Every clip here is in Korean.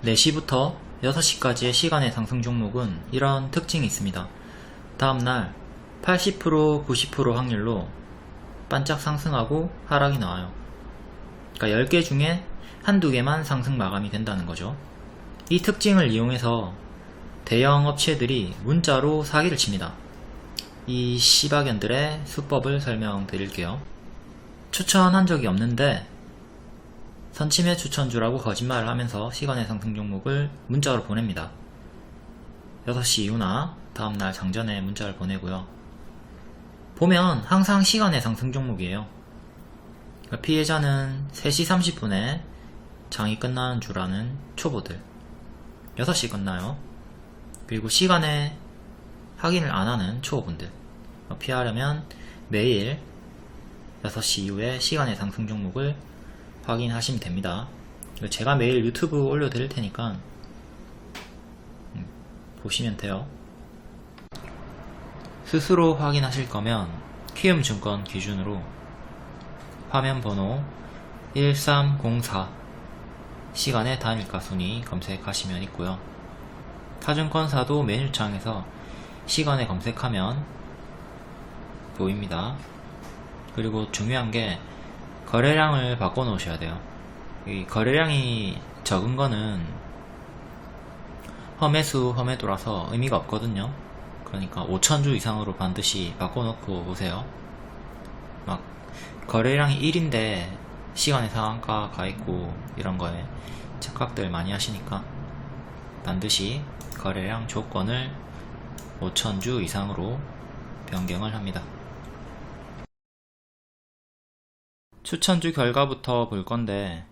4시부터 6시까지의 시간의 상승 종목은 이런 특징이 있습니다. 다음날 80%, 90% 확률로 반짝 상승하고 하락이 나와요. 그러니까 10개 중에 한두 개만 상승 마감이 된다는 거죠. 이 특징을 이용해서 대형 업체들이 문자로 사기를 칩니다. 이 씨박연들의 수법을 설명드릴게요. 추천한 적이 없는데 선침해 추천주라고 거짓말을 하면서 시간의 상승 종목을 문자로 보냅니다. 6시 이후나 다음날 장전에 문자를 보내고요. 보면 항상 시간의 상승 종목이에요. 그러니까 피해자는 3시 30분에 장이 끝나는 줄 아는 초보들, 6시 끝나요. 그리고 시간에 확인을 안 하는 초보분들, 피하려면 매일 6시 이후에 시간의 상승 종목을 확인하시면 됩니다. 제가 매일 유튜브 올려드릴 테니까 보시면 돼요. 스스로 확인하실 거면 키움증권 기준으로 화면 번호 1304 시간의 단일가 순위 검색하시면 있고요. 타증권사도 메뉴창에서 시간에 검색하면 보입니다. 그리고 중요한 게 거래량을 바꿔 놓으셔야 돼요. 이 거래량이 적은 거는 험해수 험해도라서 의미가 없거든요. 그러니까 5,000주 이상으로 반드시 바꿔 놓고 오세요. 막 거래량이 1인데 시간의 상한가 가있고 이런 거에 착각들 많이 하시니까 반드시 거래량 조건을 5,000주 이상으로 변경을 합니다. 추천주 결과부터 볼 건데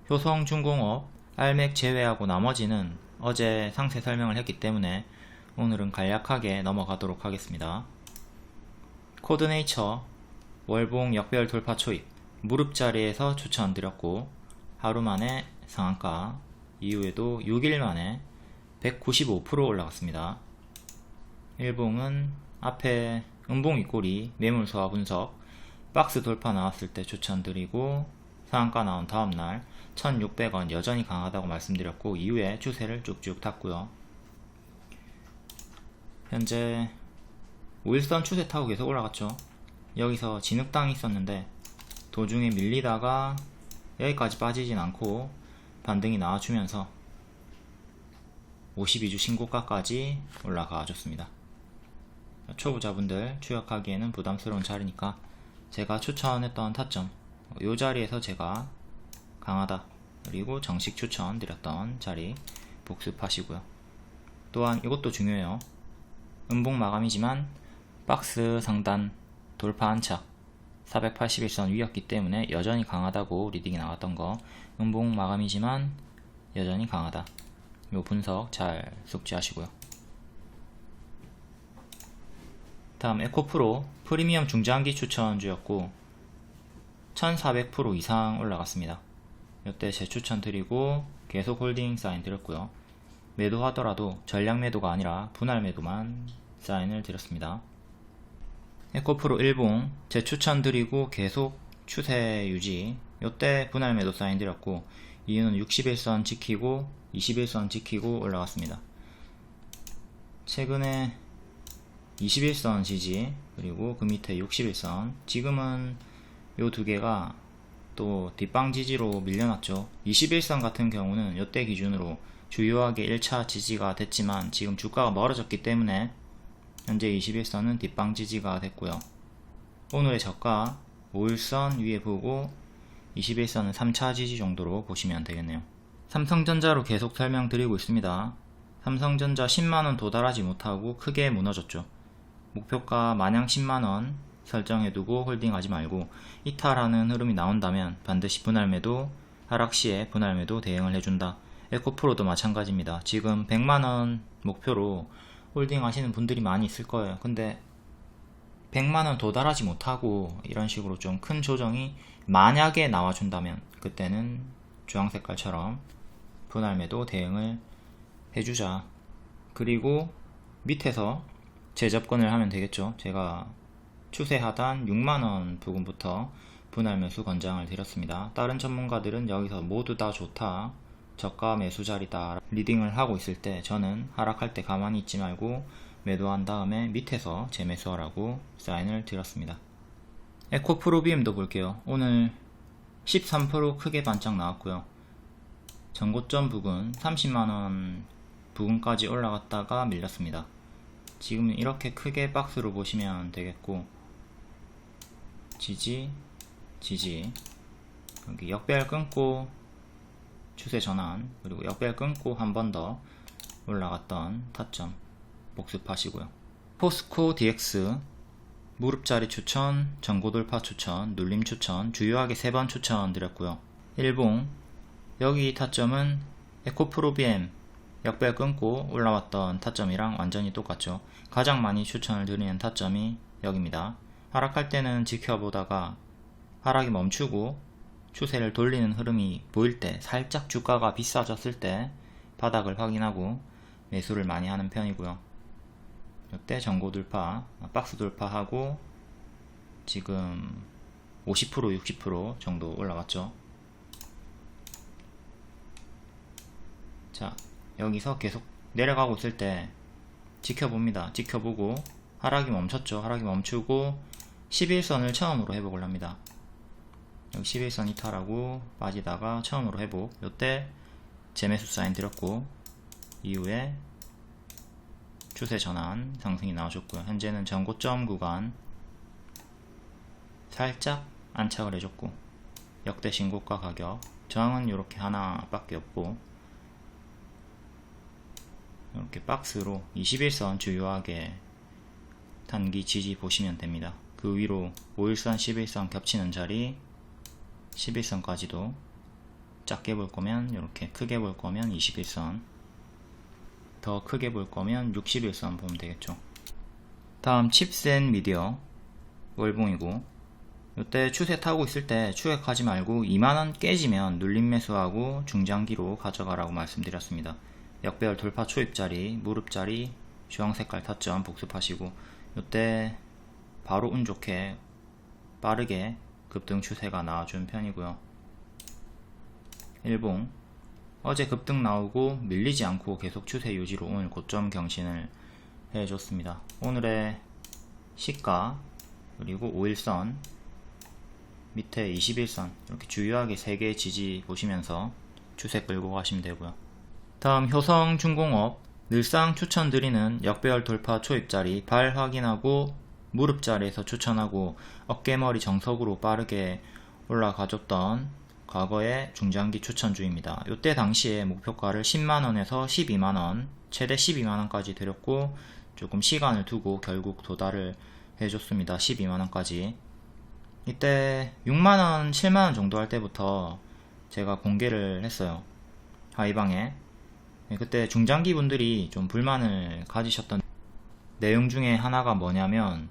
효성중공업, 알맥 제외하고 나머지는 어제 상세 설명을 했기 때문에 오늘은 간략하게 넘어가도록 하겠습니다. 코드네이처 월봉 역별 돌파 초입 무릎자리에서 추천드렸고 하루 만에 상한가, 이후에도 6일 만에 195% 올라갔습니다. 일봉은 앞에 음봉 윗꼬리 매물 소화 분석 박스 돌파 나왔을 때 추천드리고 상한가 나온 다음날 1600원 여전히 강하다고 말씀드렸고 이후에 추세를 쭉쭉 탔고요. 현재 5일선 추세 타고 계속 올라갔죠. 여기서 진흙당이 있었는데 도중에 밀리다가 여기까지 빠지진 않고 반등이 나와주면서 52주 신고가까지 올라가 줬습니다. 초보자분들 추격하기에는 부담스러운 자리니까 제가 추천했던 타점 이 자리에서 제가 강하다 그리고 정식 추천 드렸던 자리 복습하시고요. 또한 이것도 중요해요. 음봉 마감이지만 박스 상단 돌파 안착 481선 위였기 때문에 여전히 강하다고 리딩이 나왔던 거 음봉 마감이지만 여전히 강하다. 요 분석 잘 숙지하시고요. 다음 에코프로 프리미엄 중장기 추천주였고 1400% 이상 올라갔습니다. 이때 재추천 드리고 계속 홀딩 사인 드렸고요. 매도하더라도 전량 매도가 아니라 분할 매도만 사인을 드렸습니다. 에코프로 일봉 재추천 드리고 계속 추세 유지, 이때 분할 매도 사인 드렸고 이유는 61선 지키고 21선 지키고 올라갔습니다. 최근에 21선 지지 그리고 그 밑에 61선, 지금은 요 두 개가 또 뒷방 지지로 밀려났죠. 21선 같은 경우는 이때 기준으로 주요하게 1차 지지가 됐지만 지금 주가가 멀어졌기 때문에 현재 21선은 뒷방 지지가 됐고요. 오늘의 저가 5일선 위에 보고 21선은 3차 지지 정도로 보시면 되겠네요. 삼성전자로 계속 설명드리고 있습니다. 삼성전자 10만원 도달하지 못하고 크게 무너졌죠. 목표가 마냥 10만원 설정해두고 홀딩하지 말고 이탈하는 흐름이 나온다면 반드시 분할매도, 하락시에 분할매도 대응을 해준다. 에코프로도 마찬가지입니다. 지금 100만원 목표로 홀딩 하시는 분들이 많이 있을 거예요. 근데 100만원 도달하지 못하고 이런 식으로 좀 큰 조정이 만약에 나와준다면 그때는 주황색깔처럼 분할매도 대응을 해주자. 그리고 밑에서 재접근을 하면 되겠죠. 제가 추세 하단 6만원 부근부터 분할 매수 권장을 드렸습니다. 다른 전문가들은 여기서 모두 다 좋다 저가 매수 자리다 리딩을 하고 있을 때 저는 하락할 때 가만히 있지 말고 매도한 다음에 밑에서 재매수하라고 사인을 드렸습니다. 에코프로비엠도 볼게요. 오늘 13% 크게 반짝 나왔고요. 전고점 부근 30만원 부근까지 올라갔다가 밀렸습니다. 지금 이렇게 크게 박스로 보시면 되겠고, 지지 여기 역배열 끊고 추세 전환, 그리고 역배열 끊고 한 번 더 올라갔던 타점 복습하시고요. 포스코 DX 무릎자리 추천, 전고돌파 추천, 눌림 추천, 주요하게 3번 추천 드렸고요. 일봉 여기 타점은 에코프로비엠 역배열 끊고 올라왔던 타점이랑 완전히 똑같죠. 가장 많이 추천을 드리는 타점이 여기입니다. 하락할 때는 지켜보다가 하락이 멈추고 추세를 돌리는 흐름이 보일 때, 살짝 주가가 비싸졌을 때 바닥을 확인하고 매수를 많이 하는 편이고요. 이때 전고 돌파, 박스 돌파하고 지금 50% 60% 정도 올라왔죠. 자, 여기서 계속 내려가고 있을 때 지켜봅니다. 지켜보고 하락이 멈췄죠. 하락이 멈추고 11선을 처음으로 회복을 합니다. 여기 11선 이탈하고 빠지다가 처음으로 회복. 이때 재매수 사인 드렸고, 이후에 추세 전환 상승이 나오셨고요. 현재는 전고점 구간 살짝 안착을 해줬고, 역대 신고가 가격, 저항은 이렇게 하나밖에 없고, 이렇게 박스로 21선 주요하게 단기 지지 보시면 됩니다. 그 위로 5일선 11선 겹치는 자리 11선까지도 작게 볼 거면 이렇게, 크게 볼 거면 21선, 더 크게 볼 거면 61선 보면 되겠죠. 다음 칩센 미디어 월봉이고, 이때 추세 타고 있을 때 추격하지 말고 2만원 깨지면 눌림 매수하고 중장기로 가져가라고 말씀드렸습니다. 역배열 돌파 초입자리, 무릎자리, 주황색깔 타점 복습하시고, 이때 바로 운 좋게 빠르게 급등 추세가 나와준 편이고요. 일봉 어제 급등 나오고 밀리지 않고 계속 추세 유지로 오늘 고점 경신을 해줬습니다. 오늘의 시가, 그리고 5일선 밑에 21선 이렇게 주요하게 3개의 지지 보시면서 추세 끌고 가시면 되고요. 다음 효성중공업 늘상 추천드리는 역배열 돌파 초입자리 발 확인하고 무릎자리에서 추천하고 어깨머리 정석으로 빠르게 올라가줬던 과거의 중장기 추천주입니다. 이때 당시에 목표가를 10만원에서 12만원, 최대 12만원까지 드렸고, 조금 시간을 두고 결국 도달을 해줬습니다. 12만원까지. 이때 6만원, 7만원 정도 할 때부터 제가 공개를 했어요. 하이방에. 그때 중장기 분들이 좀 불만을 가지셨던 내용 중에 하나가 뭐냐면,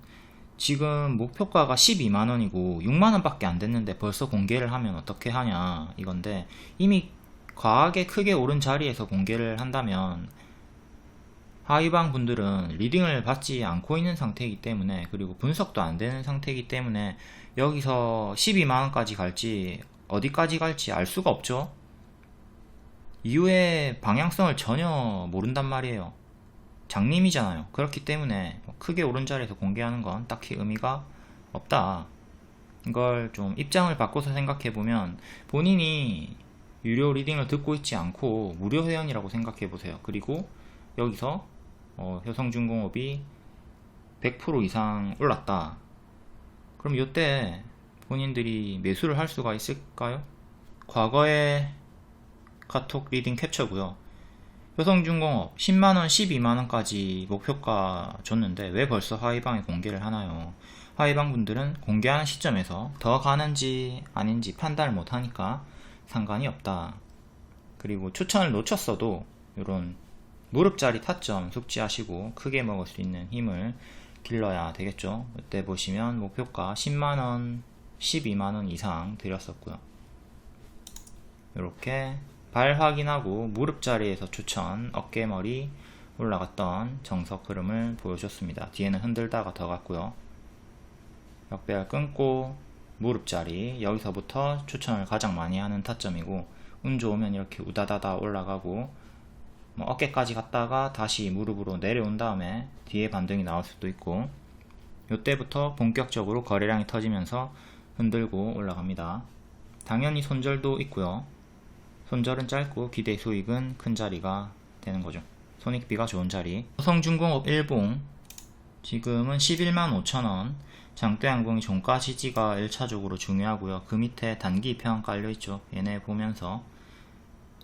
지금 목표가가 12만원이고 6만원 밖에 안 됐는데 벌써 공개를 하면 어떻게 하냐 이건데, 이미 과하게 크게 오른 자리에서 공개를 한다면 하이방 분들은 리딩을 받지 않고 있는 상태이기 때문에, 그리고 분석도 안 되는 상태이기 때문에 여기서 12만원까지 갈지 어디까지 갈지 알 수가 없죠. 이후에 방향성을 전혀 모른단 말이에요. 장님이잖아요. 그렇기 때문에 크게 오른 자리에서 공개하는 건 딱히 의미가 없다. 이걸 좀 입장을 바꿔서 생각해보면, 본인이 유료 리딩을 듣고 있지 않고 무료 회원이라고 생각해보세요. 그리고 여기서 효성중공업이 100% 이상 올랐다. 그럼 이때 본인들이 매수를 할 수가 있을까요? 과거의 카톡 리딩 캡처고요. 효성중공업 10만원, 12만원까지 목표가 줬는데 왜 벌써 하이방에 공개를 하나요? 하이방 분들은 공개하는 시점에서 더 가는지 아닌지 판단을 못하니까 상관이 없다. 그리고 추천을 놓쳤어도 이런 무릎자리 타점 숙지하시고 크게 먹을 수 있는 힘을 길러야 되겠죠. 이때 보시면 목표가 10만원, 12만원 이상 드렸었고요. 이렇게 발 확인하고 무릎 자리에서 추천, 어깨머리 올라갔던 정석 흐름을 보여줬습니다. 뒤에는 흔들다가 더 갔고요. 역배열 끊고 무릎 자리, 여기서부터 추천을 가장 많이 하는 타점이고, 운 좋으면 이렇게 우다다다 올라가고 뭐 어깨까지 갔다가 다시 무릎으로 내려온 다음에 뒤에 반등이 나올 수도 있고, 요때부터 본격적으로 거래량이 터지면서 흔들고 올라갑니다. 당연히 손절도 있고요. 손절은 짧고 기대 수익은 큰 자리가 되는 거죠. 손익비가 좋은 자리. 호성중공업 일봉 지금은 115,000원. 장대양봉이 종가 지지가 1차적으로 중요하고요. 그 밑에 단기 평 깔려있죠. 얘네 보면서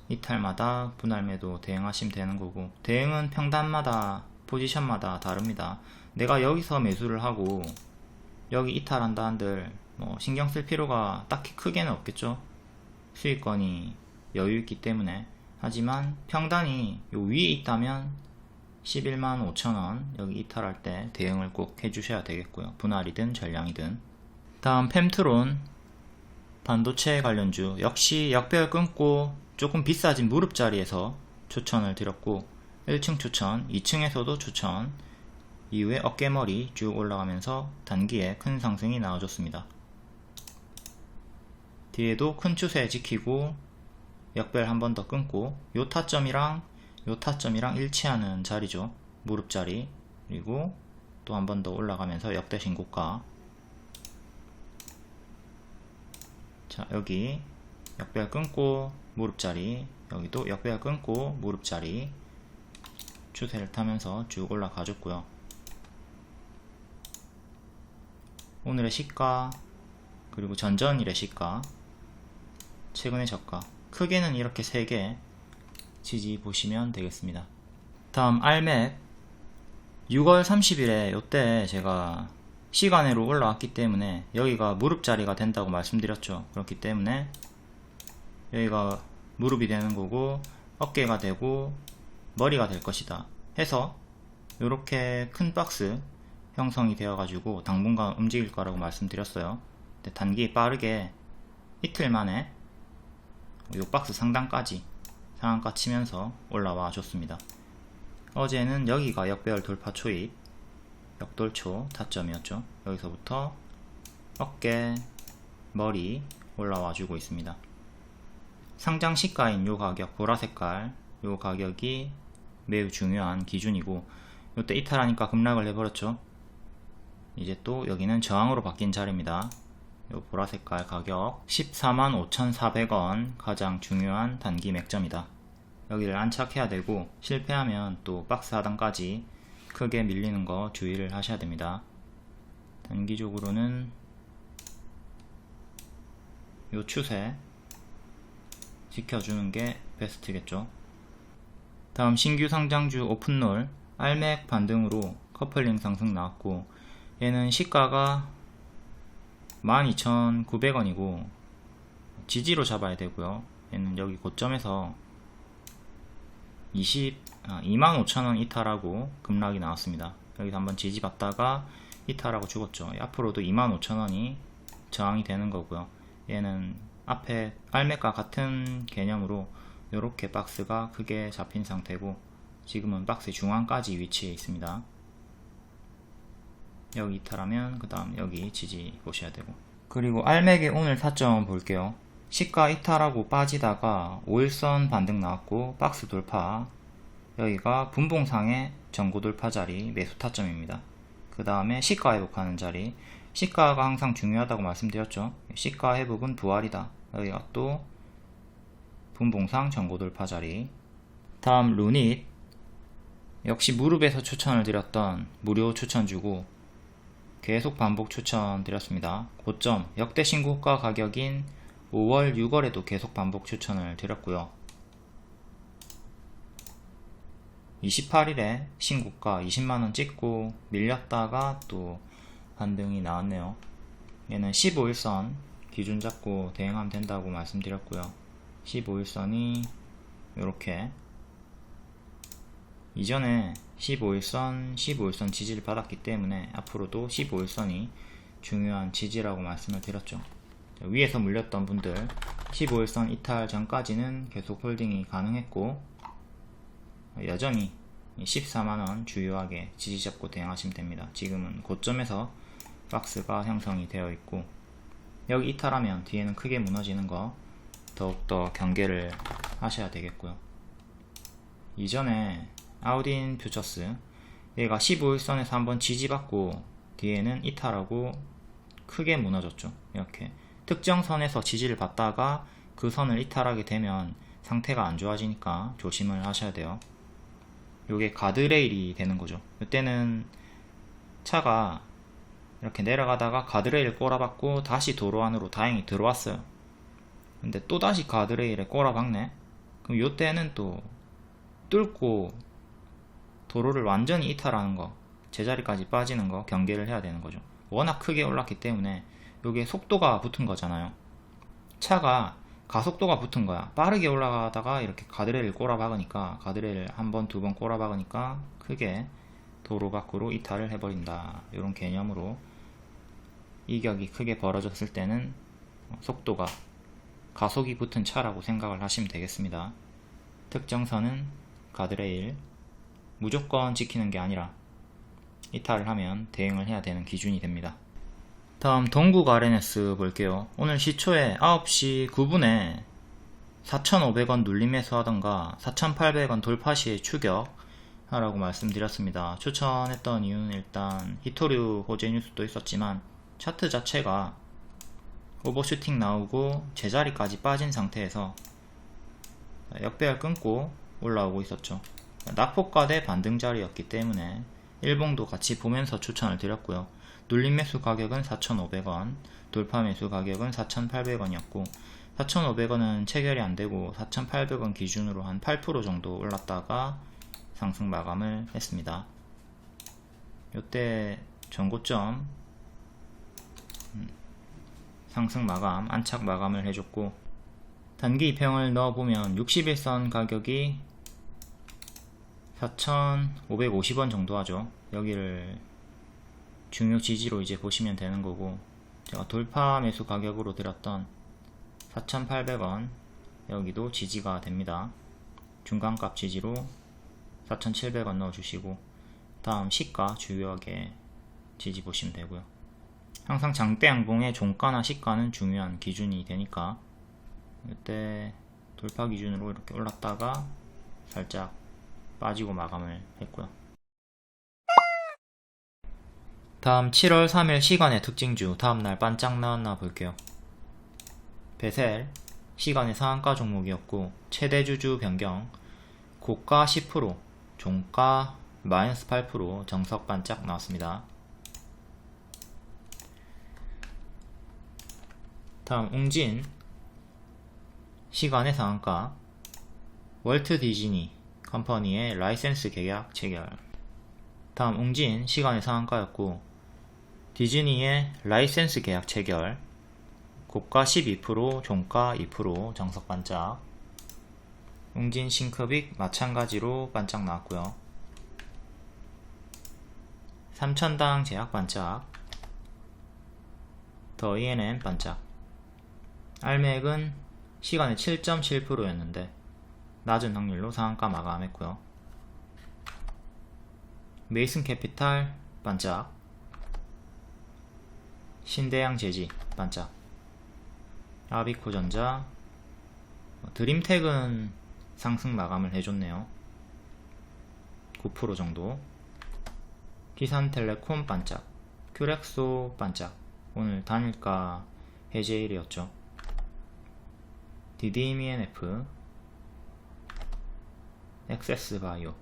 이탈마다 분할 매도 대응하시면 되는 거고, 대응은 평단마다 포지션마다 다릅니다. 내가 여기서 매수를 하고 여기 이탈한다 한들 뭐 신경 쓸 필요가 딱히 크게는 없겠죠. 수익권이 여유 있기 때문에. 하지만 평단이 요 위에 있다면 115,000원 여기 이탈할 때 대응을 꼭 해주셔야 되겠고요. 분할이든 전량이든. 다음 펨트론 반도체 관련주 역시 역배열 끊고 조금 비싸진 무릎 자리에서 추천을 드렸고, 1층 추천, 2층에서도 추천, 이후에 어깨머리 쭉 올라가면서 단기에 큰 상승이 나와줬습니다. 뒤에도 큰 추세 지키고 역배열 한 번 더 끊고, 요 타점이랑 일치하는 자리죠. 무릎 자리. 그리고 또 한 번 더 올라가면서 역대 신고가. 자, 여기 역배열 끊고 무릎 자리, 여기도 역배열 끊고 무릎 자리, 추세를 타면서 쭉 올라가줬고요. 오늘의 시가, 그리고 전전일의 시가, 최근의 저가, 크게는 이렇게 3개 지지 보시면 되겠습니다. 다음 알맥 6월 30일에 요때 제가 시간으로 올라왔기 때문에 여기가 무릎 자리가 된다고 말씀드렸죠. 그렇기 때문에 여기가 무릎이 되는 거고 어깨가 되고 머리가 될 것이다 해서 이렇게 큰 박스 형성이 되어 가지고 당분간 움직일 거라고 말씀드렸어요. 근데 단기 빠르게 이틀 만에 이 박스 상단까지 상한가 치면서 올라와 줬습니다. 어제는 여기가 역배열 돌파 초입, 역돌초 타점이었죠. 여기서부터 어깨, 머리 올라와 주고 있습니다. 상장 시가인 요 가격, 보라색깔 요 가격이 매우 중요한 기준이고, 요때 이탈하니까 급락을 해버렸죠. 이제 또 여기는 저항으로 바뀐 자리입니다. 요 보라색깔 가격 145,400원 가장 중요한 단기 맥점이다. 여기를 안착해야 되고, 실패하면 또 박스 하단까지 크게 밀리는 거 주의를 하셔야 됩니다. 단기적으로는 요 추세 지켜주는 게 베스트겠죠. 다음 신규 상장주 오픈롤 알맥 반등으로 커플링 상승 나왔고, 얘는 시가가 12,900원이고 지지로 잡아야 되고요. 얘는 여기 고점에서 25,000원 이탈하고 급락이 나왔습니다. 여기서 한번 지지 받다가 이탈하고 죽었죠. 앞으로도 25,000원이 저항이 되는 거고요. 얘는 앞에 알맥과 같은 개념으로 이렇게 박스가 크게 잡힌 상태고, 지금은 박스 중앙까지 위치해 있습니다. 여기 이탈하면 그 다음 여기 지지 보셔야 되고, 그리고 알맥의 오늘 타점 볼게요. 시가 이탈하고 빠지다가 5일선 반등 나왔고 박스 돌파, 여기가 분봉상의 전고 돌파 자리 매수 타점입니다. 그 다음에 시가 회복하는 자리, 시가가 항상 중요하다고 말씀드렸죠. 시가 회복은 부활이다. 여기가 또 분봉상 전고 돌파 자리. 다음 루닛 역시 무릎에서 추천을 드렸던 무료 추천주고 계속 반복 추천 드렸습니다. 고점 역대 신고가 가격인 5월 6월에도 계속 반복 추천을 드렸고요. 28일에 신고가 20만원 찍고 밀렸다가 또 반등이 나왔네요. 얘는 15일선 기준 잡고 대응하면 된다고 말씀드렸고요. 15일선이 이렇게 이전에 15일선 지지를 받았기 때문에 앞으로도 15일선이 중요한 지지라고 말씀을 드렸죠. 위에서 물렸던 분들 15일선 이탈 전까지는 계속 홀딩이 가능했고, 여전히 14만원 주요하게 지지 잡고 대응하시면 됩니다. 지금은 고점에서 박스가 형성이 되어 있고, 여기 이탈하면 뒤에는 크게 무너지는 거 더욱더 경계를 하셔야 되겠고요. 이전에 아우딘 퓨처스 얘가 15일선에서 한번 지지받고 뒤에는 이탈하고 크게 무너졌죠. 이렇게 특정 선에서 지지를 받다가 그 선을 이탈하게 되면 상태가 안 좋아지니까 조심을 하셔야 돼요. 요게 가드레일이 되는 거죠. 이때는 차가 이렇게 내려가다가 가드레일을 꼬라박고 다시 도로 안으로 다행히 들어왔어요. 근데 또다시 가드레일에 꼬라박네? 그럼 요때는 또 뚫고 도로를 완전히 이탈하는 거, 제자리까지 빠지는 거 경계를 해야 되는 거죠. 워낙 크게 올랐기 때문에 요게 속도가 붙은 거잖아요. 차가 가속도가 붙은 거야. 빠르게 올라가다가 이렇게 가드레일을 꼬라박으니까, 가드레일을 한 번, 두 번 꼬라박으니까 크게 도로 밖으로 이탈을 해버린다. 이런 개념으로 이격이 크게 벌어졌을 때는 속도가 가속이 붙은 차라고 생각을 하시면 되겠습니다. 특정선은 가드레일 무조건 지키는 게 아니라 이탈을 하면 대응을 해야 되는 기준이 됩니다. 다음 동국 RNS 볼게요. 오늘 시초에 9시 9분에 4,500원 눌림 매수하던가 4,800원 돌파 시에 추격 하라고 말씀드렸습니다. 추천했던 이유는 일단 히토류 호재 뉴스도 있었지만 차트 자체가 오버슈팅 나오고 제자리까지 빠진 상태에서 역배열 끊고 올라오고 있었죠. 낙폭과대 반등 자리였기 때문에 일봉도 같이 보면서 추천을 드렸고요. 눌림 매수 가격은 4,500원, 돌파 매수 가격은 4,800원이었고 4,500원은 체결이 안되고 4,800원 기준으로 한 8% 정도 올랐다가 상승 마감을 했습니다. 요때 전고점 상승 마감, 안착 마감을 해줬고 단기 이평을 넣어보면 61선 가격이 4,550원 정도 하죠. 여기를 중요 지지로 이제 보시면 되는 거고, 제가 돌파 매수 가격으로 드렸던 4,800원 여기도 지지가 됩니다. 중간값 지지로 4,700원 넣어주시고, 다음 시가 주요하게 지지 보시면 되고요. 항상 장대 양봉의 종가나 시가는 중요한 기준이 되니까 이때 돌파 기준으로 이렇게 올랐다가 살짝 빠지고 마감을 했고요. 다음 7월 3일 시간의 특징주 다음날 반짝 나왔나 볼게요. 베셀 시간의 상한가 종목이었고 최대 주주 변경, 고가 10%, 종가 마이너스 8% 정석 반짝 나왔습니다. 다음 웅진 시간의 상한가, 월트 디즈니 컴퍼니의 라이센스 계약 체결. 다음 웅진 시간의 상한가였고 디즈니의 라이센스 계약 체결, 고가 12%, 종가 2% 정석 반짝. 웅진 싱크빅 마찬가지로 반짝 나왔고요. 삼천당 제약 반짝, 더 ENM 반짝. 알맥은 시간에 7.7%였는데 낮은 확률로 상한가 마감했고요. 메이슨 캐피탈 반짝, 신대양 제지 반짝, 아비코전자, 드림텍은 상승 마감을 해줬네요. 9% 정도. 기산텔레콤 반짝, 큐렉소 반짝. 오늘 단일가 해제일이었죠. DDMENF, 엑세스바이오,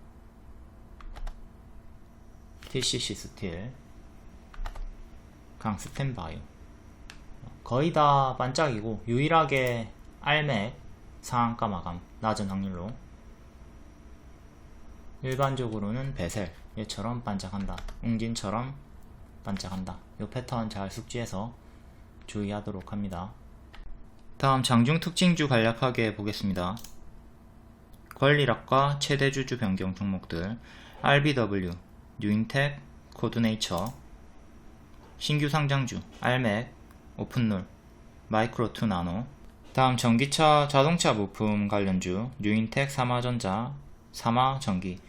TCC 스틸, 강스텐바이오. 거의 다 반짝이고 유일하게 알맥 상한가 마감, 낮은 확률로. 일반적으로는 베셀 얘처럼 반짝한다, 웅진처럼 반짝한다. 이 패턴 잘 숙지해서 주의하도록 합니다. 다음 장중 특징주 간략하게 보겠습니다. 권리락과 최대 주주 변경 종목들, RBW, 뉴인텍, 코드네이처. 신규 상장주 알맥, 오픈롤, 마이크로2 나노. 다음 전기차 자동차 부품 관련주 뉴인텍, 삼화전자, 삼화전기.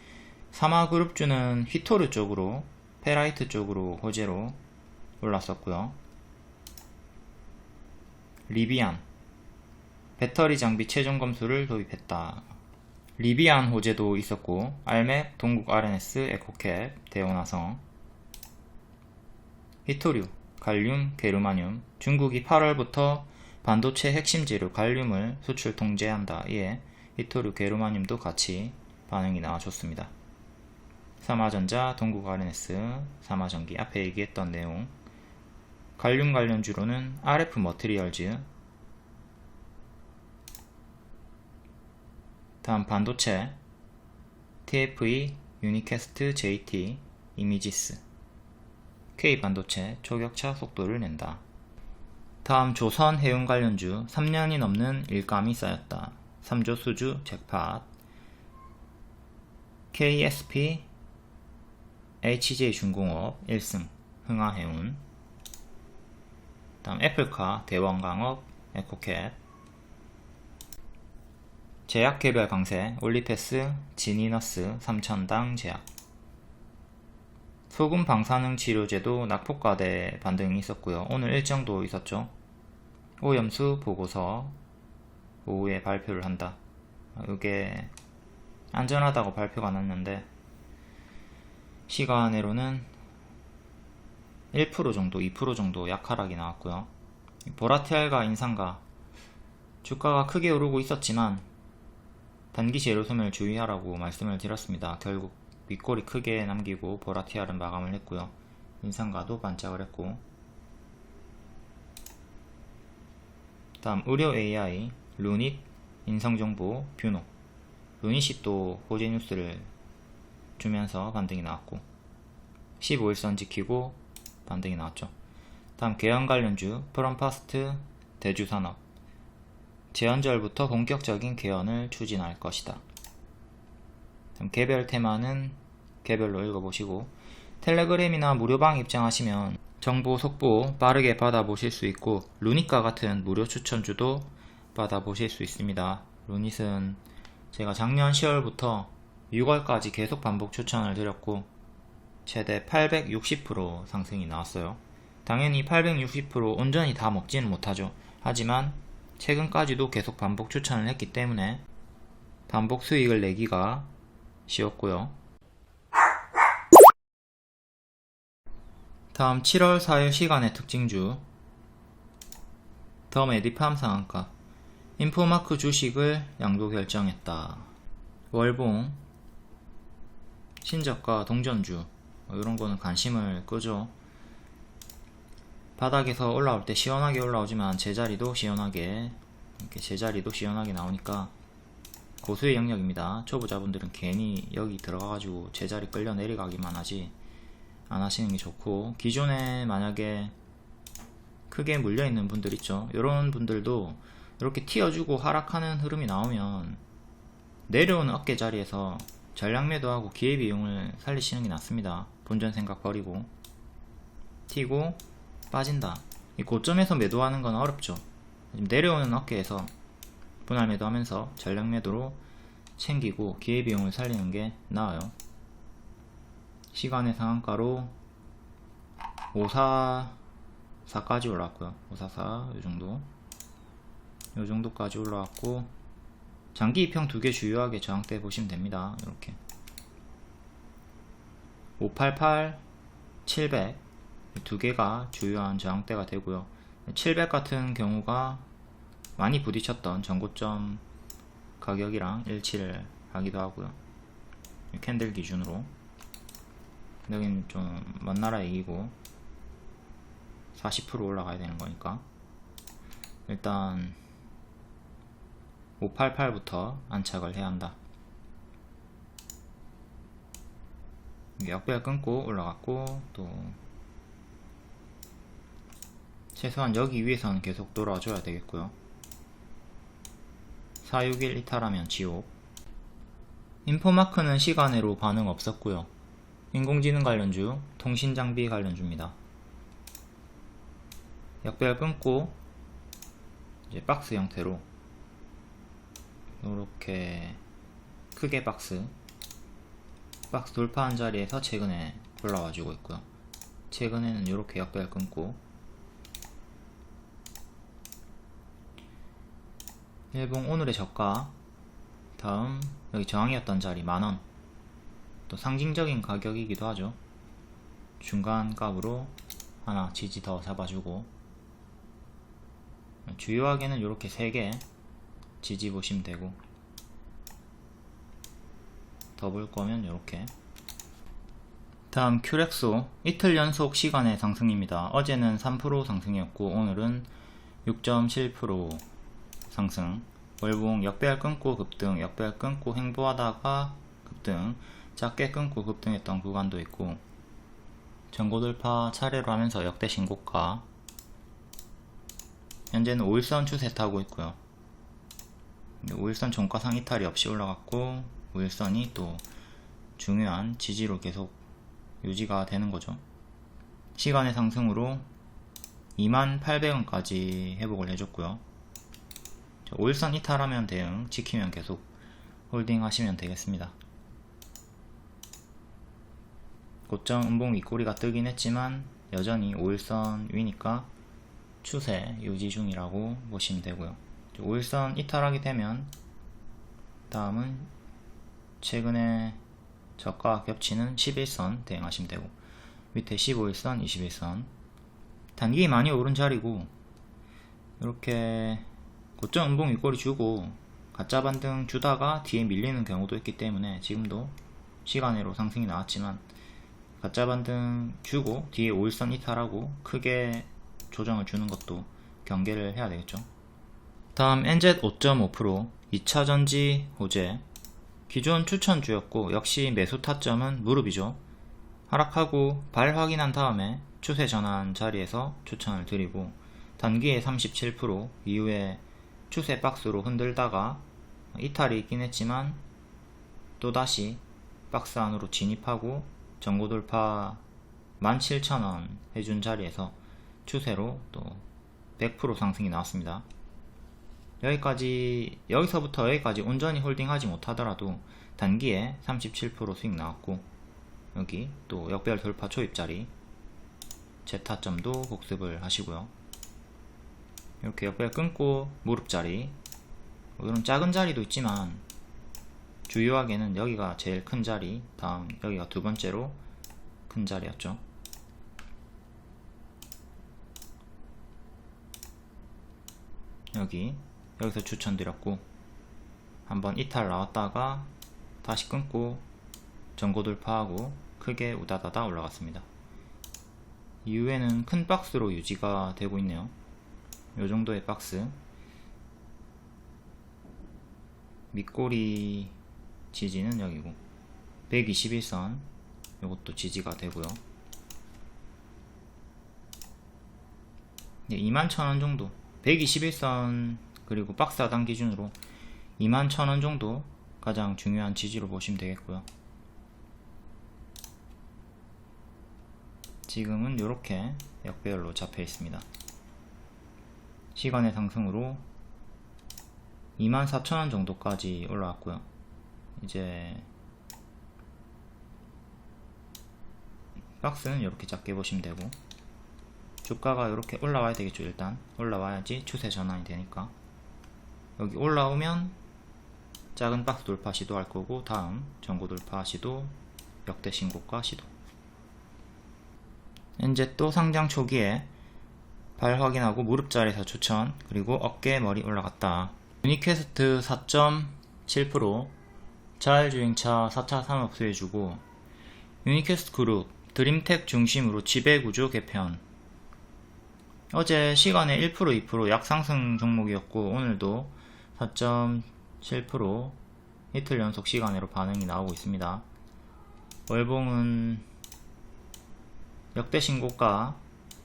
삼화그룹주는 휘토르 쪽으로, 페라이트 쪽으로 호재로 올랐었고요. 리비안, 배터리 장비 최종 검수를 도입했다. 리비안 호재도 있었고 알맥, 동국 RNS, 에코캡, 대원화성, 히토류, 갈륨, 게르마늄. 중국이 8월부터 반도체 핵심 재료 갈륨을 수출 통제한다. 이에 히토류, 게르마늄도 같이 반응이 나와줬습니다. 삼화전자, 동국 RNS, 삼화전기 앞에 얘기했던 내용. 갈륨 관련주로는 RF 머티리얼즈, 다음 반도체 TFE, 유니캐스트, JT, 이미지스, K반도체 초격차 속도를 낸다. 다음 조선 해운 관련주 3년이 넘는 일감이 쌓였다. 삼조수주, 잭팟, KSP, HJ중공업, 1승, 흥하해운. 다음 애플카, 대원광업, 에코캡, 제약개별 강세, 올리패스, 지니너스, 삼천당 제약. 소금 방사능 치료제도 낙폭과대 반등이 있었고요. 오늘 일정도 있었죠. 오염수 보고서 오후에 발표를 한다. 이게 안전하다고 발표가 났는데 시간으로는 1% 정도, 2% 정도 약하락이 나왔고요. 보라티알과 인상가 주가가 크게 오르고 있었지만 단기 재료 소멸 주의하라고 말씀을 드렸습니다. 결국 윗골이 크게 남기고 보라티알은 마감을 했고요. 인상가도 반짝을 했고. 다음 의료 AI, 루닛, 인성정보, 뷰노. 루닛이 또 호재 뉴스를 주면서 반등이 나왔고 15일선 지키고 반등이 나왔죠. 다음 계열 관련주, 프롬파스트, 대주산업. 재연절부터 본격적인 개헌을 추진할 것이다. 개별 테마는 개별로 읽어보시고 텔레그램이나 무료방 입장하시면 정보 속보 빠르게 받아보실 수 있고 루닛과 같은 무료 추천주도 받아보실 수 있습니다. 루닛은 제가 작년 10월부터 6월까지 계속 반복 추천을 드렸고 최대 860% 상승이 나왔어요. 당연히 860% 온전히 다 먹지는 못하죠. 하지만 최근까지도 계속 반복 추천을 했기 때문에 반복 수익을 내기가 쉬웠고요. 다음 7월 4일 시간의 특징주, 더 메디팜 상한가, 인포마크 주식을 양도 결정했다. 월봉, 신저가, 동전주 이런 거는 관심을 끄죠. 바닥에서 올라올 때 시원하게 올라오지만 제자리도 시원하게 나오니까 고수의 영역입니다. 초보자분들은 괜히 여기 들어가가지고 제자리 끌려 내려가기만 하지 안 하시는 게 좋고, 기존에 만약에 크게 물려있는 분들 있죠. 이런 분들도 이렇게 튀어주고 하락하는 흐름이 나오면 내려오는 어깨 자리에서 전량 매도하고 기회비용을 살리시는 게 낫습니다. 본전 생각 버리고 튀고 빠진다. 이 고점에서 매도하는 건 어렵죠. 내려오는 어깨에서 분할 매도하면서 전량 매도로 챙기고 기회비용을 살리는 게 나아요. 시간의 상한가로 544까지 올라왔고요. 544 요정도까지 올라왔고, 장기 입형 두 개 주요하게 저항대 보시면 됩니다. 이렇게 588, 700 두 개가 주요한 저항대가 되고요. 700 같은 경우가 많이 부딪혔던 전고점 가격이랑 일치를 하기도 하고요. 캔들 기준으로. 여기는 좀 먼 나라 얘기고 40% 올라가야 되는 거니까 일단 588부터 안착을 해야 한다. 역배열 끊고 올라갔고, 또 최소한 여기 위에서는 계속 돌아줘야 되겠고요. 461 이탈하면 지옥. 인포마크는 시간으로 반응 없었고요. 인공지능 관련주, 통신장비 관련주입니다. 역배열 끊고 이제 박스 형태로 이렇게 크게 박스 돌파한 자리에서 최근에 올라와주고 있고요. 최근에는 이렇게 역배열 끊고 일봉 오늘의 저가, 다음 여기 저항이었던 자리 만원, 또 상징적인 가격이기도 하죠. 중간 값으로 하나 지지 더 잡아주고, 주요하게는 이렇게 3개 지지 보시면 되고, 더 볼 거면 이렇게. 다음 큐렉소 이틀 연속 시간의 상승입니다. 어제는 3% 상승이었고 오늘은 6.7% 상승. 월봉 역배열 끊고 급등, 역배열 끊고 횡보하다가 급등, 작게 끊고 급등했던 구간도 있고, 전고돌파 차례로 하면서 역대 신고가. 현재는 5일선 추세 타고 있고요. 5일선 종가상 이탈이 없이 올라갔고 5일선이 또 중요한 지지로 계속 유지가 되는 거죠. 시간의 상승으로 28,000원까지 회복을 해줬고요. 5일선 이탈하면 대응, 지키면 계속 홀딩 하시면 되겠습니다. 고점 음봉 윗꼬리가 뜨긴 했지만 여전히 5일선 위니까 추세 유지 중이라고 보시면 되고요. 5일선 이탈하게 되면 다음은 최근에 저가 겹치는 11선 대응하시면 되고, 밑에 15일선, 21선 단기 많이 오른 자리고, 이렇게 고점 음봉 윗꼬리 주고 가짜 반등 주다가 뒤에 밀리는 경우도 있기 때문에 지금도 시간으로 상승이 나왔지만 가짜 반등 주고 뒤에 5일선 이탈하고 크게 조정을 주는 것도 경계를 해야 되겠죠. 다음 NZ 5.5% 2차전지 호재, 기존 추천주였고 역시 매수 타점은 무릎이죠. 하락하고 발 확인한 다음에 추세 전환 자리에서 추천을 드리고, 단기에 37%, 이후에 추세 박스로 흔들다가 이탈이 있긴 했지만 또다시 박스 안으로 진입하고 전고돌파 17,000원 해준 자리에서 추세로 또 100% 상승이 나왔습니다. 여기서부터 여기까지 온전히 홀딩하지 못하더라도 단기에 37% 수익 나왔고, 여기 또 역배열 돌파 초입자리 재타점도 복습을 하시고요. 이렇게 역배열 끊고 무릎자리, 이런 작은 자리도 있지만 주요하게는 여기가 제일 큰 자리, 다음 여기가 두 번째로 큰 자리였죠. 여기서 추천드렸고, 한번 이탈 나왔다가 다시 끊고 전고돌파하고 크게 우다다다 올라갔습니다. 이후에는 큰 박스로 유지가 되고 있네요. 요정도의 박스, 밑꼬리 지지는 여기고 121선 요것도 지지가 되고요. 21,000원 정도, 121선 그리고 박스 하단 기준으로 21,000원 정도 가장 중요한 지지로 보시면 되겠고요. 지금은 이렇게 역배열로 잡혀 있습니다. 시간의 상승으로 24,000원 정도까지 올라왔고요. 이제 박스는 이렇게 작게 보시면 되고, 주가가 이렇게 올라와야 되겠죠. 일단 올라와야지 추세 전환이 되니까. 여기 올라오면 작은 박스 돌파 시도할 거고, 다음 전고 돌파 시도, 역대 신고가 시도. 현재 또 상장 초기에 발 확인하고 무릎자리에서 추천, 그리고 어깨 머리 올라갔다. 유니퀘스트 4.7%, 자율주행차 4차 산업 수혜주고, 유니퀘스트 그룹 드림텍 중심으로 지배구조 개편. 어제 시간에 1%, 2% 약상승 종목이었고 오늘도 4.7% 이틀 연속 시간으로 반응이 나오고 있습니다. 월봉은 역대 신고가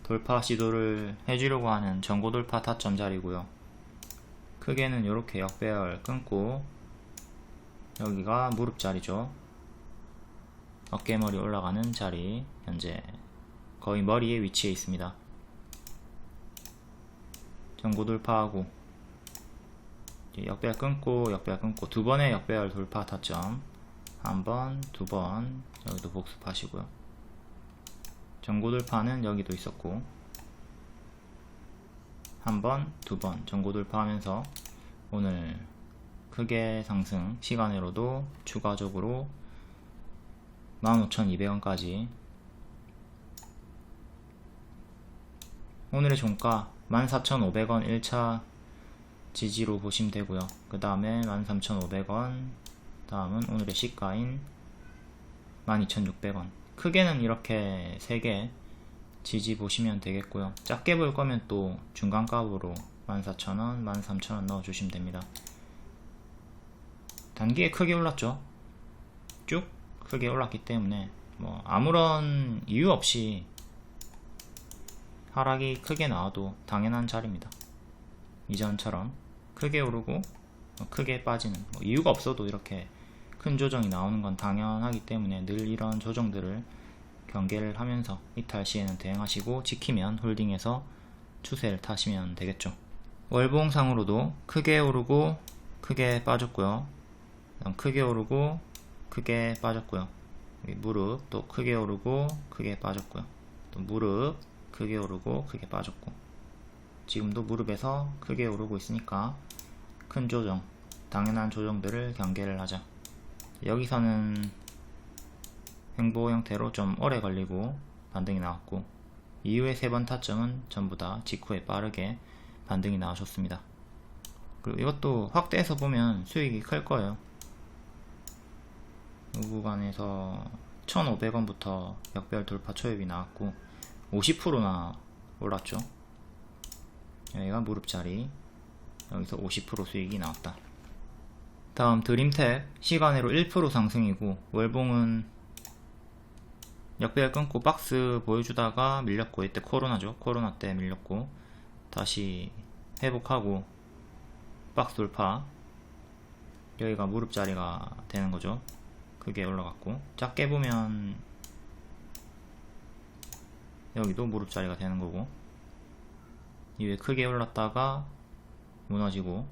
돌파 시도를 해주려고 하는 전고돌파 타점 자리고요. 크게는 이렇게 역배열 끊고 여기가 무릎 자리죠. 어깨머리 올라가는 자리, 현재 거의 머리에 위치해 있습니다. 전고돌파하고 역배열 끊고 두 번의 역배열 돌파 타점, 한 번, 두 번, 여기도 복습하시고요. 전고돌파는 여기도 있었고 한 번, 두 번 전고돌파 하면서 오늘 크게 상승, 시간으로도 추가적으로 15,200원까지. 오늘의 종가 14,500원 1차 지지로 보시면 되고요. 그 다음에 13,500원, 다음은 오늘의 시가인 12,600원. 크게는 이렇게 3개 지지 보시면 되겠고요. 작게 볼 거면 또 중간값으로 14,000원, 13,000원 넣어주시면 됩니다. 단기에 크게 올랐죠. 쭉 크게 올랐기 때문에 뭐 아무런 이유 없이 하락이 크게 나와도 당연한 자리입니다. 이전처럼 크게 오르고 크게 빠지는, 뭐 이유가 없어도 이렇게 큰 조정이 나오는 건 당연하기 때문에 늘 이런 조정들을 경계를 하면서 이탈 시에는 대응하시고, 지키면 홀딩해서 추세를 타시면 되겠죠. 월봉상으로도 크게 오르고 크게 빠졌고요. 크게 오르고 크게 빠졌고요. 무릎 또 크게 오르고 크게 빠졌고요. 또 무릎 크게 오르고 크게 빠졌고, 지금도 무릎에서 크게 오르고 있으니까 큰 조정, 당연한 조정들을 경계를 하자. 여기서는 횡보 형태로 좀 오래 걸리고 반등이 나왔고, 이후의 3번 타점은 전부 다 직후에 빠르게 반등이 나와줬습니다. 그리고 이것도 확대해서 보면 수익이 클 거예요. 이 구간에서 1,500원부터 역별 돌파 초입이 나왔고 50%나 올랐죠. 여기가 무릎자리, 여기서 50% 수익이 나왔다. 다음 드림탭, 시간으로 1% 상승이고, 월봉은 역배열 끊고 박스 보여주다가 밀렸고, 이때 코로나죠. 코로나 때 밀렸고 다시 회복하고 박스 돌파, 여기가 무릎 자리가 되는 거죠. 크게 올라갔고, 작게 보면 여기도 무릎 자리가 되는 거고, 이후에 크게 올랐다가 무너지고,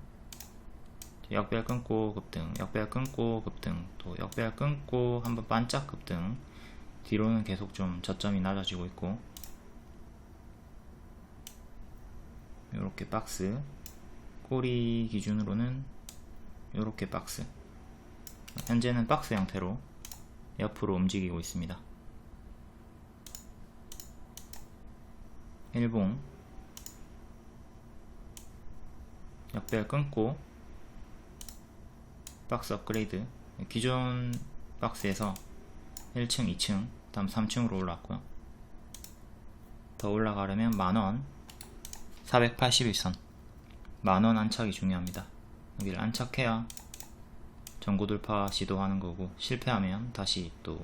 역배열 끊고 급등, 역배열 끊고 급등, 또 역배열 끊고 한번 반짝 급등, 뒤로는 계속 좀 저점이 낮아지고 있고, 요렇게 박스, 꼬리 기준으로는 요렇게 박스, 현재는 박스 형태로 옆으로 움직이고 있습니다. 일봉 역배열 끊고 박스 업그레이드, 기존 박스에서 1층, 2층, 다음 3층으로 올라왔고요. 더 올라가려면 만원, 481선 만원 안착이 중요합니다. 여기를 안착해야 전고 돌파 시도하는 거고, 실패하면 다시 또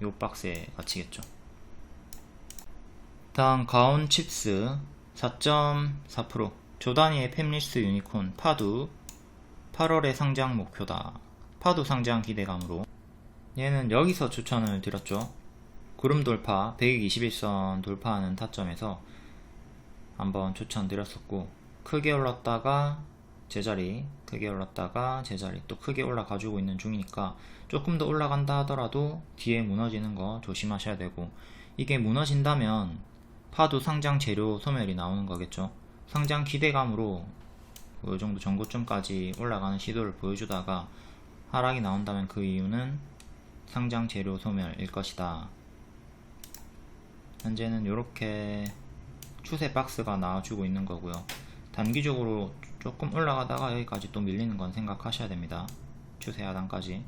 요 박스에 갇히겠죠. 다음 가온 칩스 4.4%, 조단위의 팹리스 유니콘 파두 8월에 상장 목표다. 파두 상장 기대감으로, 얘는 여기서 추천을 드렸죠. 구름 돌파 121선 돌파하는 타점에서 한번 추천드렸었고, 크게 올랐다가 제자리, 크게 올랐다가 제자리, 또 크게 올라가지고 있는 중이니까 조금 더 올라간다 하더라도 뒤에 무너지는 거 조심하셔야 되고, 이게 무너진다면 파도 상장 재료 소멸이 나오는 거겠죠. 상장 기대감으로 이 정도 전고점까지 올라가는 시도를 보여주다가 하락이 나온다면 그 이유는 상장 재료 소멸일 것이다. 현재는 이렇게 추세 박스가 나와주고 있는 거고요. 단기적으로 조금 올라가다가 여기까지 또 밀리는 건 생각하셔야 됩니다. 추세 하단까지.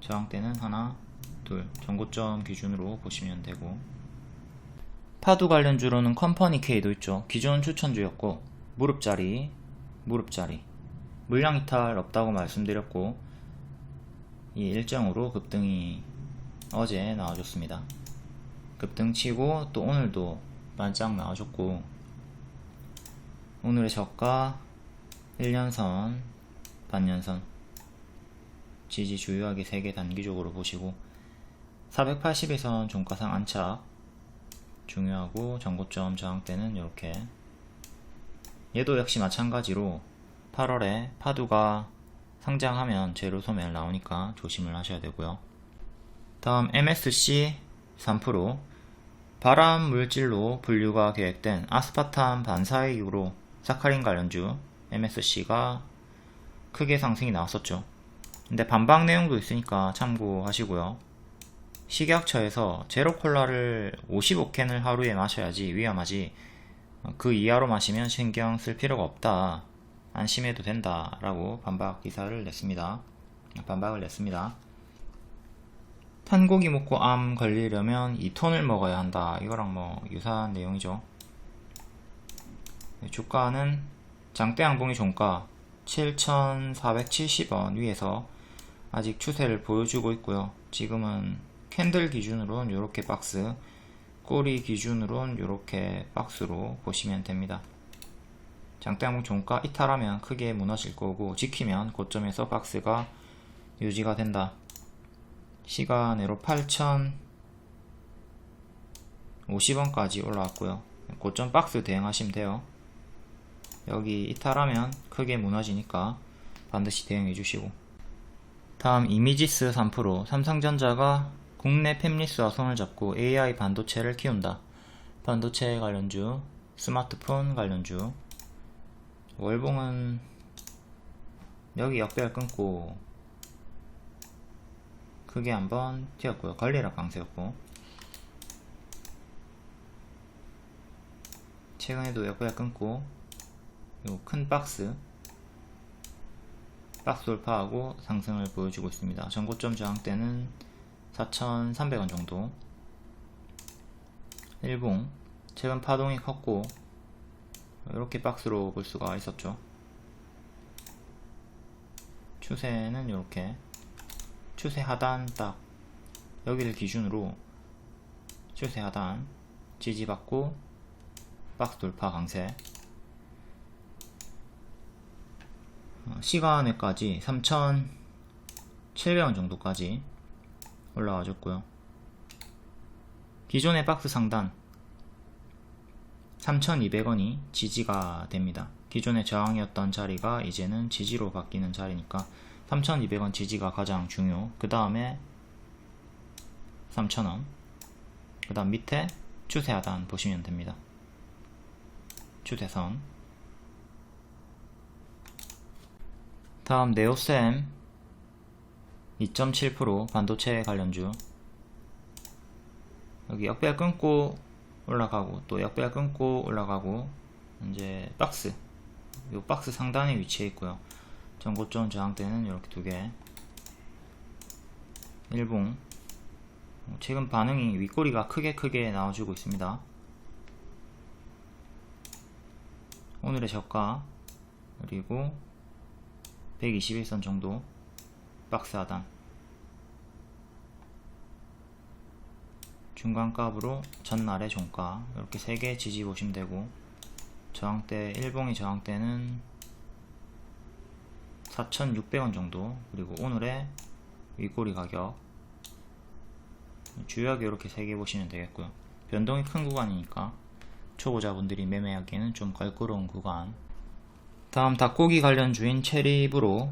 저항대는 하나, 둘, 전고점 기준으로 보시면 되고, 파두 관련주로는 컴퍼니 K도 있죠. 기존 추천주였고, 무릎자리, 무릎자리, 물량 이탈 없다고 말씀드렸고, 이 일정으로 급등이 어제 나와줬습니다. 급등 치고 또 오늘도 반짝 나와줬고, 오늘의 저가 1년선, 반년선 지지 주요하게 3개 단기적으로 보시고, 480에선 종가상 안착 중요하고, 전고점 저항대는 이렇게, 얘도 역시 마찬가지로 8월에 파두가 상장하면 재료 소멸 나오니까 조심을 하셔야 되고요. 다음 MSC 3%, 발암 물질로 분류가 계획된 아스파탐 반사액으로 사카린 관련주 MSC가 크게 상승이 나왔었죠. 근데 반박 내용도 있으니까 참고하시고요. 식약처에서 제로콜라를 55캔을 하루에 마셔야지 위험하지, 그 이하로 마시면 신경 쓸 필요가 없다, 안심해도 된다 라고 반박을 냈습니다. 탄고기 먹고 암 걸리려면 2톤을 먹어야 한다, 이거랑 뭐 유사한 내용이죠. 주가는 장대양봉이 종가 7,470원 위에서 아직 추세를 보여주고 있고요. 지금은 캔들 기준으로는 이렇게 박스, 꼬리 기준으로는 이렇게 박스로 보시면 됩니다. 장대양봉 종가 이탈하면 크게 무너질 거고, 지키면 고점에서 박스가 유지가 된다. 시간으로 8,050원까지 올라왔고요. 고점 박스 대응하시면 돼요. 여기 이탈하면 크게 무너지니까 반드시 대응해 주시고. 다음 이미지스 3%, 삼성전자가 국내 팹리스와 손을 잡고 AI 반도체를 키운다. 반도체 관련주, 스마트폰 관련주. 월봉은 여기 역배열 끊고 크게 한번 튀었고요. 관리락 강세였고, 최근에도 역배열 끊고 요 큰 박스 돌파하고 상승을 보여주고 있습니다. 전고점 저항대는 4,300원 정도. 일봉 최근 파동이 컸고 이렇게 박스로 볼 수가 있었죠. 추세는 이렇게 추세 하단 딱 여기를 기준으로 추세 하단 지지받고 박스 돌파 강세. 시간에까지 3,700원 정도까지 올라와 줬고요. 기존의 박스 상단 3,200원이 지지가 됩니다. 기존의 저항이었던 자리가 이제는 지지로 바뀌는 자리니까 3,200원 지지가 가장 중요. 그 다음에 3,000원, 그 다음 밑에 추세 하단 보시면 됩니다. 추세선. 다음 네오셈 2.7% 반도체 관련주. 여기 역배열 끊고 올라가고 또 역배열 끊고 올라가고, 이제 박스, 요 박스 상단에 위치해 있고요. 전고점 저항대는 이렇게 두개. 일봉 최근 반응이 윗꼬리가 크게 나와주고 있습니다. 오늘의 저가 그리고 121선 정도 박스 하단, 중간값으로 전날의 종가 이렇게 3개 지지 보시면 되고, 저항대 일봉의 저항대는 4,600원 정도, 그리고 오늘의 윗꼬리 가격 주요하게 이렇게 3개 보시면 되겠고요. 변동이 큰 구간이니까 초보자분들이 매매하기에는 좀 걸끄러운 구간. 다음 닭고기 관련주인 체리브로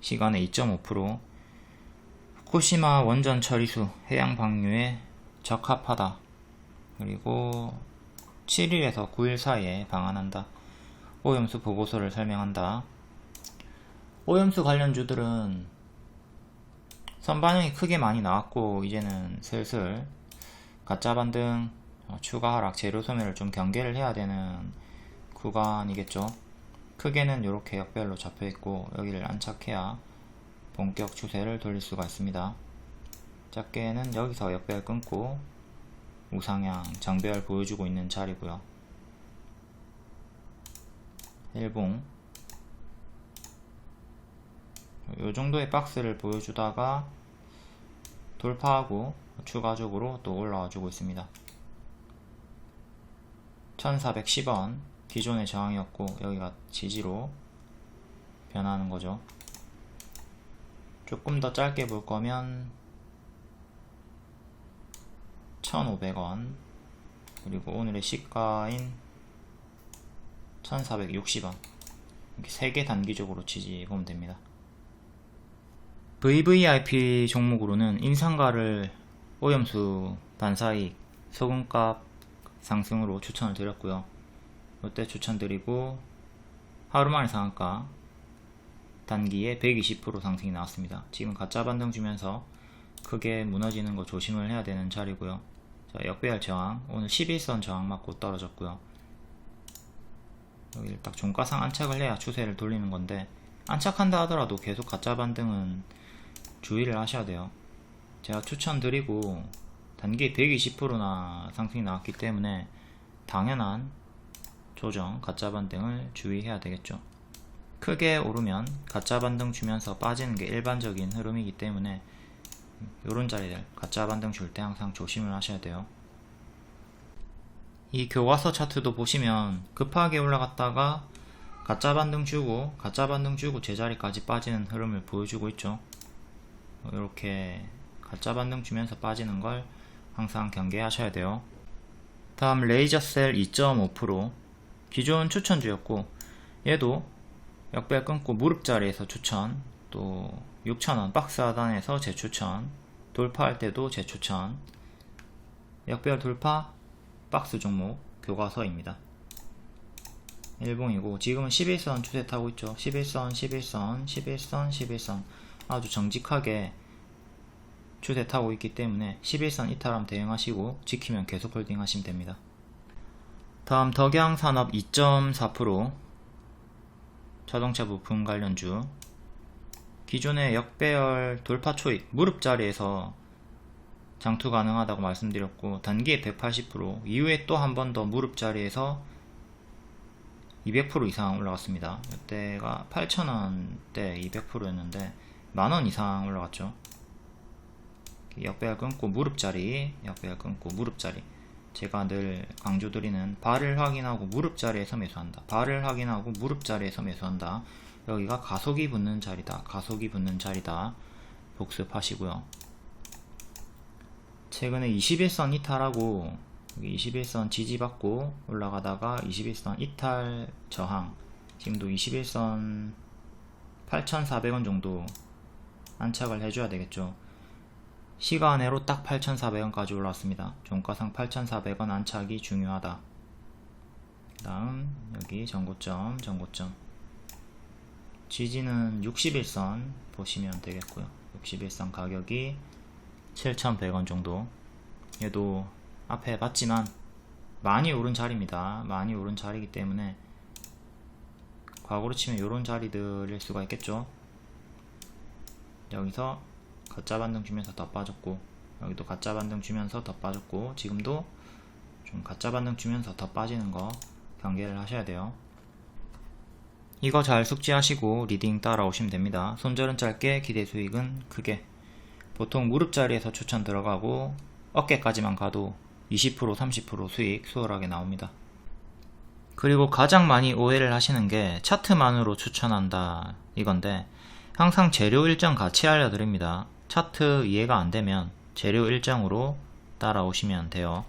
시간에 2.5%, 후쿠시마 원전 처리수 해양 방류에 적합하다. 그리고 7일에서 9일 사이에 방한한다. 오염수 보고서를 설명한다. 오염수 관련주들은 선반영이 크게 많이 나왔고, 이제는 슬슬 가짜 반등, 추가 하락, 재료 소멸을 좀 경계를 해야 되는 구간이겠죠. 크게는 이렇게 역별로 잡혀있고 여기를 안착해야 본격 추세를 돌릴 수가 있습니다. 작게는 여기서 역별 끊고 우상향 정배열 보여주고 있는 자리고요. 일봉 요 정도의 박스를 보여주다가 돌파하고 추가적으로 또 올라와 주고 있습니다. 1410원 기존의 저항이었고 여기가 지지로 변하는 거죠. 조금 더 짧게 볼 거면 1500원, 그리고 오늘의 시가인 1460원, 이렇게 3개 단기적으로 지지 보면 됩니다. VVIP 종목으로는 인상가를 오염수 반사익 소금값 상승으로 추천을 드렸고요. 이때 추천드리고 하루만에 상한가 단기에 120% 상승이 나왔습니다. 지금 가짜 반등 주면서 크게 무너지는 거 조심을 해야 되는 자리고요. 자, 역배열 저항, 오늘 11선 저항 맞고 떨어졌고요. 여기를 딱 종가상 안착을 해야 추세를 돌리는 건데, 안착한다 하더라도 계속 가짜 반등은 주의를 하셔야 돼요. 제가 추천드리고 단기 120%나 상승이 나왔기 때문에 당연한 조정, 가짜 반등을 주의해야 되겠죠. 크게 오르면 가짜 반등 주면서 빠지는 게 일반적인 흐름이기 때문에 요런 자리들 가짜 반등 줄 때 항상 조심을 하셔야 돼요. 이 교과서 차트도 보시면 급하게 올라갔다가 가짜 반등 주고 제자리까지 빠지는 흐름을 보여주고 있죠. 이렇게 가짜 반등 주면서 빠지는 걸 항상 경계하셔야 돼요. 다음 레이저셀 2.5% 기존 추천주였고, 얘도 역배열 끊고 무릎 자리에서 추천, 또 6,000원 박스 하단에서 재추천, 돌파할 때도 재추천, 역배열 돌파 박스 종목 교과서입니다. 일봉이고 지금은 11선 추세 타고 있죠. 11선 아주 정직하게 추세 타고 있기 때문에 11선 이탈하면 대응하시고 지키면 계속 홀딩 하시면 됩니다. 다음 덕양산업 2.4% 자동차 부품 관련주, 기존의 역배열 돌파 초입 무릎 자리에서 장투 가능하다고 말씀드렸고, 단기에 180%, 이후에 또 한 번 더 무릎 자리에서 200% 이상 올라갔습니다. 이때가 8,000원대 200%였는데 만원 이상 올라갔죠. 역배열 끊고 무릎 자리, 제가 늘 강조드리는 발을 확인하고 무릎 자리에서 매수한다. 발을 확인하고 무릎 자리에서 매수한다. 여기가 가속이 붙는 자리다. 복습하시고요. 최근에 21선 이탈하고 21선 지지받고 올라가다가 21선 이탈 저항, 지금도 21선 8,400원 정도 안착을 해줘야 되겠죠. 시간외로 딱 8,400원까지 올라왔습니다. 종가상 8,400원 안착이 중요하다. 그 다음 여기 전고점 지지는 61선 보시면 되겠고요. 61선 가격이 7,100원 정도. 얘도 앞에 봤지만 많이 오른 자리입니다. 많이 오른 자리이기 때문에 과거로 치면 이런 자리들일 수가 있겠죠. 여기서 가짜 반등 주면서 더 빠졌고, 여기도 가짜 반등 주면서 더 빠졌고, 지금도 좀 가짜 반등 주면서 더 빠지는 거 경계를 하셔야 돼요. 이거 잘 숙지하시고 리딩 따라오시면 됩니다. 손절은 짧게, 기대 수익은 크게. 보통 무릎 자리에서 추천 들어가고 어깨까지만 가도 20% 30% 수익 수월하게 나옵니다. 그리고 가장 많이 오해를 하시는 게 차트만으로 추천한다 이건데, 항상 재료 일정 같이 알려드립니다. 차트 이해가 안되면 재료 일정으로 따라오시면 돼요.